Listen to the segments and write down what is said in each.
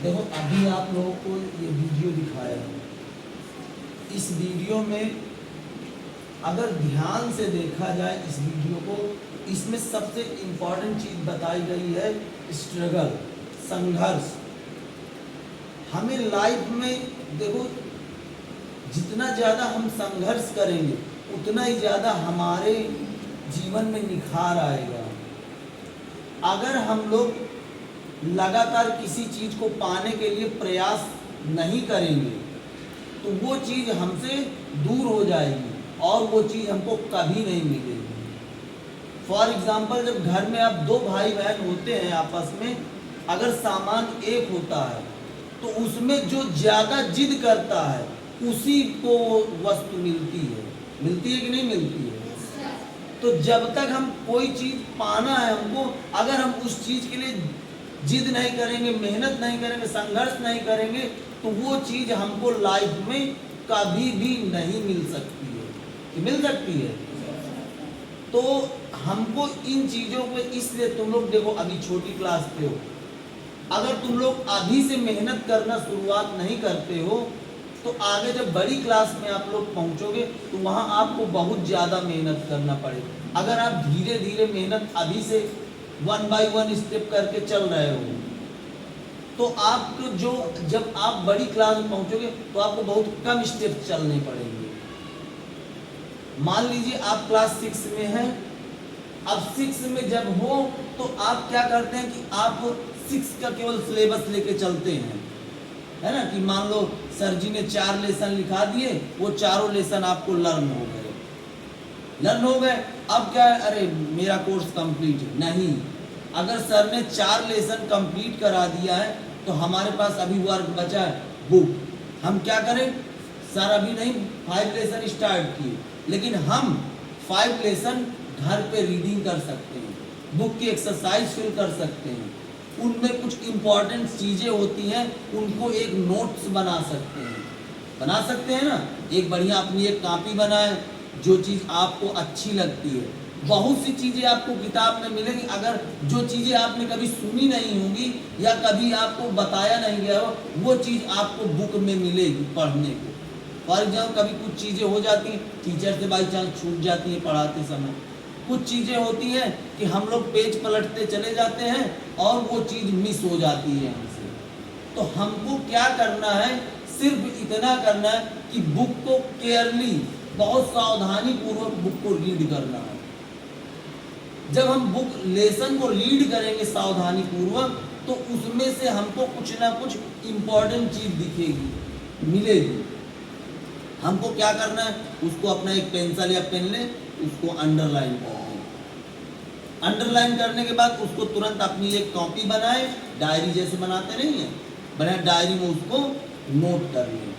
देखो अभी आप लोगों को ये वीडियो दिखाया, इस वीडियो में अगर ध्यान से देखा जाए इस वीडियो को, इसमें सबसे इम्पोर्टेंट चीज़ बताई गई है स्ट्रगल, संघर्ष। हमें लाइफ में देखो जितना ज़्यादा हम संघर्ष करेंगे उतना ही ज़्यादा हमारे जीवन में निखार आएगा। अगर हम लोग लगातार किसी चीज़ को पाने के लिए प्रयास नहीं करेंगे तो वो चीज़ हमसे दूर हो जाएगी और वो चीज़ हमको कभी नहीं मिलेगी। फॉर एग्जाम्पल, जब घर में आप दो भाई बहन होते हैं आपस में, अगर सामान एक होता है तो उसमें जो ज़्यादा जिद करता है उसी को वस्तु मिलती है कि नहीं मिलती है? तो जब तक हम कोई चीज़ पाना है हमको, अगर हम उस चीज़ के लिए जिद नहीं करेंगे, मेहनत नहीं करेंगे, संघर्ष नहीं करेंगे तो वो चीज़ हमको लाइफ में कभी भी नहीं मिल सकती है। कि मिल सकती है? तो हमको इन चीज़ों पे, इसलिए तुम लोग देखो अभी छोटी क्लास पे हो, अगर तुम लोग अभी से मेहनत करना शुरुआत नहीं करते हो तो आगे जब बड़ी क्लास में आप लोग पहुंचोगे तो वहाँ आपको बहुत ज़्यादा मेहनत करना पड़ेगा। अगर आप धीरे धीरे मेहनत अभी से 1 बाय 1 स्टेप करके चल रहे हो तो आपको जो जब आप बड़ी क्लास में पहुंचोगे तो आपको बहुत कम स्टेप चलने पड़ेंगे। मान लीजिए आप क्लास 6 में हैं, अब 6 में जब हो तो आप क्या करते हैं कि आप 6 का केवल सिलेबस लेके चलते हैं, है ना? कि मान लो सर जी ने 4 लेसन लिखा दिए, वो चारों लेसन आपको लर्न हो गए। अब क्या है, अरे मेरा कोर्स कंप्लीट है। नहीं, अगर सर ने 4 लेसन कंप्लीट करा दिया है तो हमारे पास अभी वर्क बचा है बुक। हम क्या करें? सर अभी नहीं 5 लेसन स्टार्ट किए, लेकिन हम 5 लेसन घर पे रीडिंग कर सकते हैं, बुक की एक्सरसाइज फिल कर सकते हैं, उनमें कुछ इम्पॉर्टेंट चीज़ें होती हैं उनको एक नोट्स बना सकते हैं ना। एक बढ़िया अपनी एक कॉपी बनाए, जो चीज़ आपको अच्छी लगती है। बहुत सी चीज़ें आपको किताब में मिलेंगी, अगर जो चीज़ें आपने कभी सुनी नहीं होंगी या कभी आपको बताया नहीं गया हो वो चीज़ आपको बुक में मिलेगी पढ़ने को। फॉर एग्जाम्पल, कभी कुछ चीज़ें हो जाती हैं टीचर से बाई चांस छूट जाती हैं पढ़ाते समय, कुछ चीज़ें होती हैं कि हम लोग पेज पलटते चले जाते हैं और वो चीज़ मिस हो जाती है हमसे। तो हमको क्या करना है? सिर्फ इतना करना है कि बुक को केयरली, बहुत सावधानी पूर्वक बुक को रीड करना है। जब हम बुक लेसन को रीड करेंगे सावधानी पूर्वक तो उसमें से हमको कुछ ना कुछ इम्पोर्टेंट चीज़ दिखेगी, मिलेगी। हमको क्या करना है? उसको अपना एक पेंसिल या पेन ले, उसको अंडरलाइन कर दें। अंडरलाइन करने के बाद उसको तुरंत अपनी एक कॉपी बनाए, डायरी जैसे बनाते नहीं है, बनाए डायरी में उसको नोट कर लें।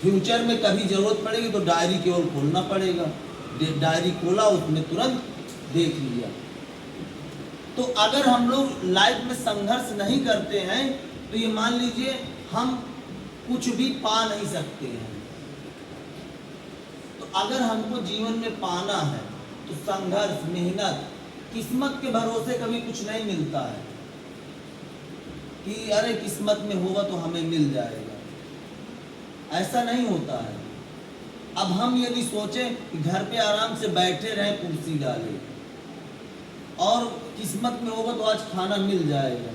फ्यूचर में कभी जरूरत पड़ेगी तो डायरी केवल खोलना पड़ेगा, डायरी खोला उसमें तुरंत देख लिया। तो अगर हम लोग लाइफ में संघर्ष नहीं करते हैं तो ये मान लीजिए हम कुछ भी पा नहीं सकते हैं। तो अगर हमको जीवन में पाना है तो संघर्ष, मेहनत, किस्मत के भरोसे कभी कुछ नहीं मिलता है कि अरे किस्मत में होगा तो हमें मिल जाएगा, ऐसा नहीं होता है। अब हम यदि सोचें कि घर पे आराम से बैठे रहें कुर्सी डाले और किस्मत में होगा तो आज खाना मिल जाएगा,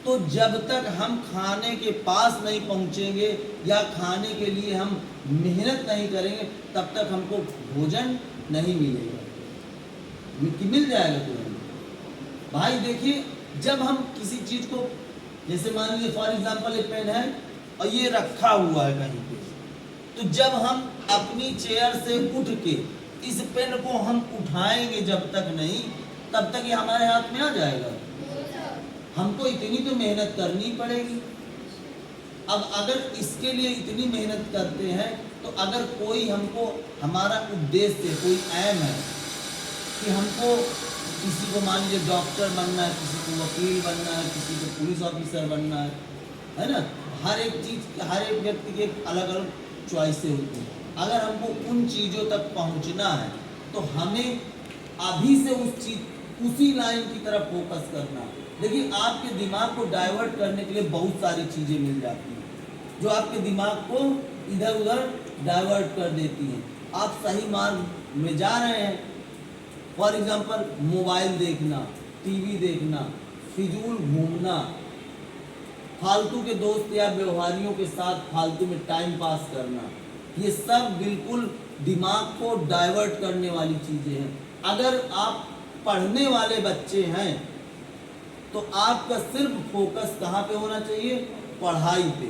तो जब तक हम खाने के पास नहीं पहुंचेंगे या खाने के लिए हम मेहनत नहीं करेंगे तब तक हमको भोजन नहीं मिलेगा। मिल जाएगा तुरंत। भाई देखिए, जब हम किसी चीज़ को, जैसे मान लीजिए फॉर एग्जांपल ये पेन है और ये रखा हुआ है कहीं पे, तो जब हम अपनी चेयर से उठ के इस पेन को हम उठाएंगे जब तक नहीं, तब तक ये हमारे हाथ में आ जाएगा। हमको इतनी तो मेहनत करनी पड़ेगी। अब अगर इसके लिए इतनी मेहनत करते हैं तो अगर कोई हमको, हमारा उद्देश्य कोई एम है कि हमको किसी को मान लीजिए डॉक्टर बनना है, किसी को वकील बनना है, किसी को पुलिस ऑफिसर बनना है ना? हर एक चीज़, हर एक व्यक्ति की अलग अलग चॉइसें होती हैं। अगर हमको उन चीज़ों तक पहुंचना है तो हमें अभी से उसी लाइन की तरफ फोकस करना है। देखिए, आपके दिमाग को डाइवर्ट करने के लिए बहुत सारी चीज़ें मिल जाती हैं जो आपके दिमाग को इधर उधर डाइवर्ट कर देती हैं। आप सही मार्ग में जा रहे हैं। फॉर एग्जांपल, मोबाइल देखना, टीवी देखना, फिजूल घूमना, फालतू के दोस्त या व्यवहारियों के साथ फालतू में टाइम पास करना, ये सब बिल्कुल दिमाग को डाइवर्ट करने वाली चीज़ें हैं। अगर आप पढ़ने वाले बच्चे हैं तो आपका सिर्फ फोकस कहाँ पे होना चाहिए? पढ़ाई पे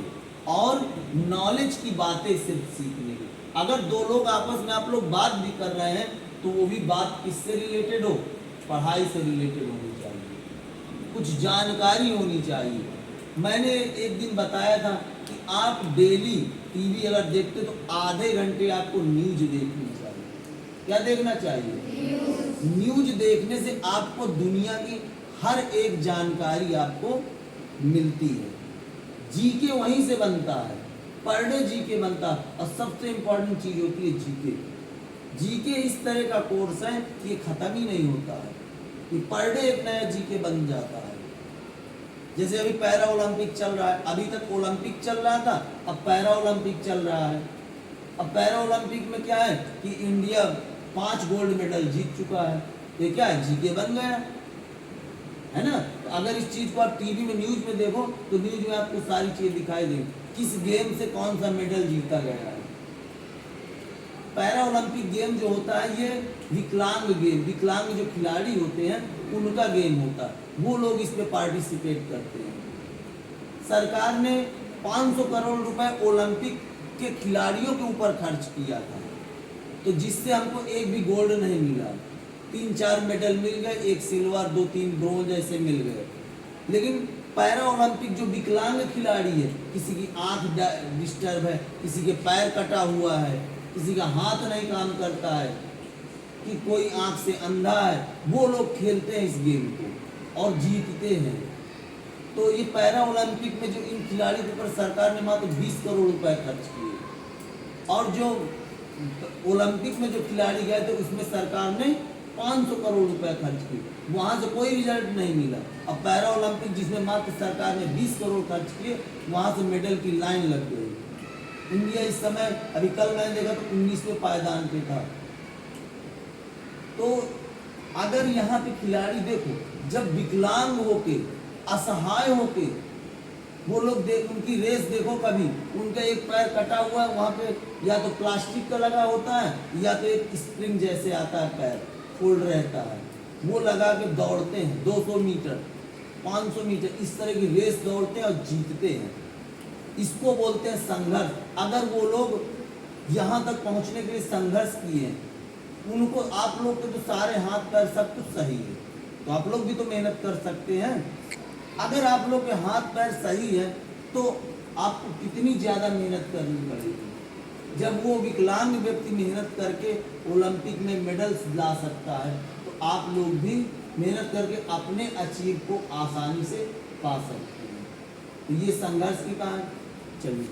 और नॉलेज की बातें सिर्फ सीखने की। अगर दो लोग आपस में आप लोग बात भी कर रहे हैं तो वो भी बात किससे रिलेटेड हो? पढ़ाई से रिलेटेड होनी चाहिए, कुछ जानकारी होनी चाहिए। मैंने एक दिन बताया था कि आप डेली टीवी अगर देखते तो आधे घंटे आपको न्यूज देखनी चाहिए। क्या देखना चाहिए? न्यूज देखने से आपको दुनिया की हर एक जानकारी आपको मिलती है। जीके वहीं से बनता है, पर डे जीके बनता है। और सबसे इम्पोर्टेंट चीज़ होती है जीके। जीके इस तरह का कोर्स है कि ये ख़त्म ही नहीं होता है, कि पर डे एक नया जीके बन जाता है। जैसे अभी पैरा ओलंपिक चल रहा है, अभी तक ओलंपिक चल रहा था, अब पैरा ओलंपिक चल रहा है। अब पैरा ओलंपिक में क्या है कि इंडिया 5 गोल्ड मेडल जीत चुका है। ये क्या है? जीके बन गया है ना। तो अगर इस चीज़ को आप टीवी में न्यूज़ में देखो तो न्यूज़ में आपको सारी चीज़ दिखाई देंगी, किस गेम से कौन सा मेडल जीता गया है। पैरा ओलंपिक गेम जो होता है ये विकलांग गेम, विकलांग जो खिलाड़ी होते हैं उनका गेम होता है, वो लोग इसमें पार्टिसिपेट करते हैं। सरकार ने 500 करोड़ रुपए ओलंपिक के खिलाड़ियों के ऊपर खर्च किया था, तो जिससे हमको एक भी गोल्ड नहीं मिला। 3-4 मेडल मिल गए, 1 सिल्वर, 2-3 ब्रोंज ऐसे मिल गए। लेकिन पैरा ओलंपिक जो विकलांग खिलाड़ी है, किसी की आंख डिस्टर्ब है, किसी के पैर कटा हुआ है, किसी का हाथ नहीं काम करता है, कि कोई आंख से अंधा है, वो लोग खेलते हैं इस गेम को और जीतते हैं। तो ये पैरा ओलंपिक में जो इन खिलाड़ियों के ऊपर सरकार ने मात्र 20 करोड़ रुपए खर्च किए, और जो ओलंपिक में जो खिलाड़ी गए थे उसमें सरकार ने 500 करोड़ रुपए खर्च किए, वहाँ से कोई रिजल्ट नहीं मिला। अब पैरा ओलंपिक जिसमें मात्र सरकार ने 20 करोड़ खर्च किए, वहाँ से मेडल की लाइन लग गई। इंडिया इस समय, अभी कल मैंने देखा तो 19वें पायदान पे था। तो अगर यहाँ पे खिलाड़ी देखो, जब विकलांग होके, असहाय होके वो लोग उनकी रेस देखो, कभी उनका एक पैर कटा हुआ है, वहाँ पे या तो प्लास्टिक का लगा होता है या तो एक स्प्रिंग जैसे आता है, पैर फोल्ड रहता है, वो लगा के दौड़ते हैं 200 मीटर, 500 मीटर, इस तरह की रेस दौड़ते हैं और जीतते हैं। इसको बोलते हैं संघर्ष। अगर वो लोग यहाँ तक पहुँचने के लिए संघर्ष किए हैं, उनको, आप लोग के तो सारे हाथ पैर सब कुछ सही है, तो आप लोग भी तो मेहनत कर सकते हैं। अगर आप लोग के हाथ पैर सही है तो आपको कितनी ज़्यादा मेहनत करनी पड़ेगी। जब वो विकलांग व्यक्ति मेहनत करके ओलंपिक में मेडल्स ला सकता है, तो आप लोग भी मेहनत करके अपने अचीव को आसानी से पा सकते हैं। तो ये संघर्ष की कहानी। चलिए।